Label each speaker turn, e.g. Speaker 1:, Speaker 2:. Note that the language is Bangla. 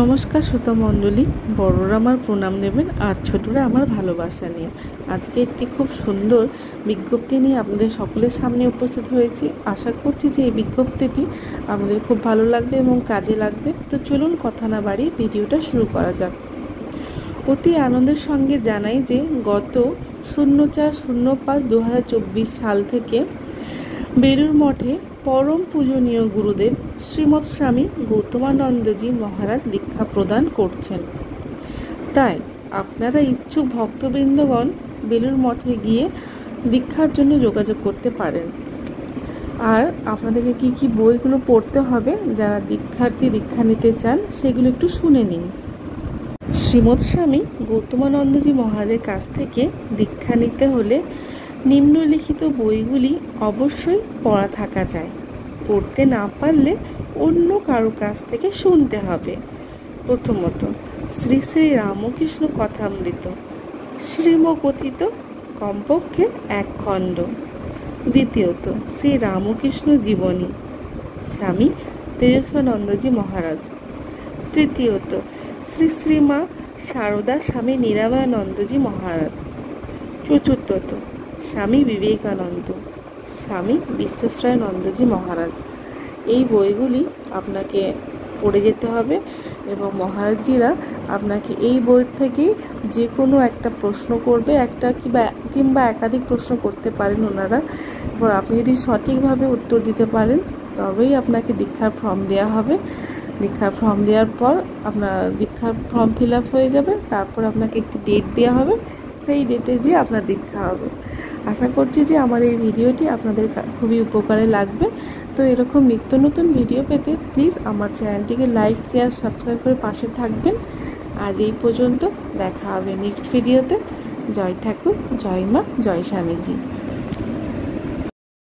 Speaker 1: নমস্কার শ্রোতা মণ্ডলী, বড়রা আমার প্রণাম নেবেন আর ছোটরা আমার ভালোবাসা নিয়ে আজকে একটি খুব সুন্দর বিজ্ঞপ্তি নিয়ে আপনাদের সকলের সামনে উপস্থিত হয়েছি। আশা করছি যে এই বিজ্ঞপ্তিটি আপনাদের খুব ভালো লাগবে এবং কাজে লাগবে। তো চলুন কথা না বাড়িয়ে ভিডিওটা শুরু করা যাক। অতি আনন্দের সঙ্গে জানাই যে গত 04/05/2024 সাল থেকে বেলুড় মঠে পরম পূজনীয় গুরুদেব শ্রীমৎ স্বামী গৌতমানন্দজি মহারাজ দীক্ষা প্রদান করছেন। তাই আপনারা ইচ্ছুক ভক্তবৃন্দগণ বেলুড় মঠে গিয়ে দীক্ষার জন্য যোগাযোগ করতে পারেন। আর আপনাদেরকে কি কি বইগুলো পড়তে হবে, যারা দীক্ষা নিতে চান সেগুলো একটু শুনে নিন। শ্রীমৎ স্বামী গৌতমানন্দজি মহারাজের কাছ থেকে দীক্ষা নিতে হলে নিম্নলিখিত বইগুলি অবশ্যই পড়া থাকা যায়। পড়তে না পারলে অন্য কারো কাছ থেকে শুনতে হবে। প্রথমত শ্রী শ্রী রামকৃষ্ণ কথামৃত শ্রীমকথিত কমপক্ষে 1 খণ্ড। দ্বিতীয়ত শ্রী রামকৃষ্ণ জীবনী স্বামী তেজস্বানন্দজি মহারাজ। তৃতীয়ত শ্রী শ্রীমা সারদা স্বামী নিরাময়ানন্দজি মহারাজ। চতুর্থত স্বামী বিবেকানন্দ স্বামী বিশ্বেশ্বরানন্দজি মহারাজ। এই বইগুলি আপনাকে পড়ে যেতে হবে এবং মহারাজজিরা আপনাকে এই বই থেকেই যে কোনো একটা প্রশ্ন করবে, একটা কিংবা একাধিক প্রশ্ন করতে পারেন ওনারা। এবার আপনি যদি সঠিকভাবে উত্তর দিতে পারেন তবেই আপনাকে দীক্ষার ফর্ম দেওয়া হবে। দীক্ষার ফর্ম দেওয়ার পর আপনার দীক্ষার ফর্ম ফিল আপ হয়ে যাবে, তারপর আপনাকে একটি ডেট দেওয়া হবে, সেই ডেটে যেয়ে আপনার দীক্ষা হবে। আশা করছি যে আমার এই ভিডিওটি আপনাদের খুবই উপকারে লাগবে। তো এরকম নিত্য নতুন ভিডিও পেতে প্লিজ আমার চ্যানেলটিকে লাইক, শেয়ার, সাবস্ক্রাইব করে পাশে থাকবেন। আজ এই পর্যন্ত, দেখা হবে নেক্সট ভিডিওতে। জয় ঠাকুর, জয় মা, জয় স্বামীজি।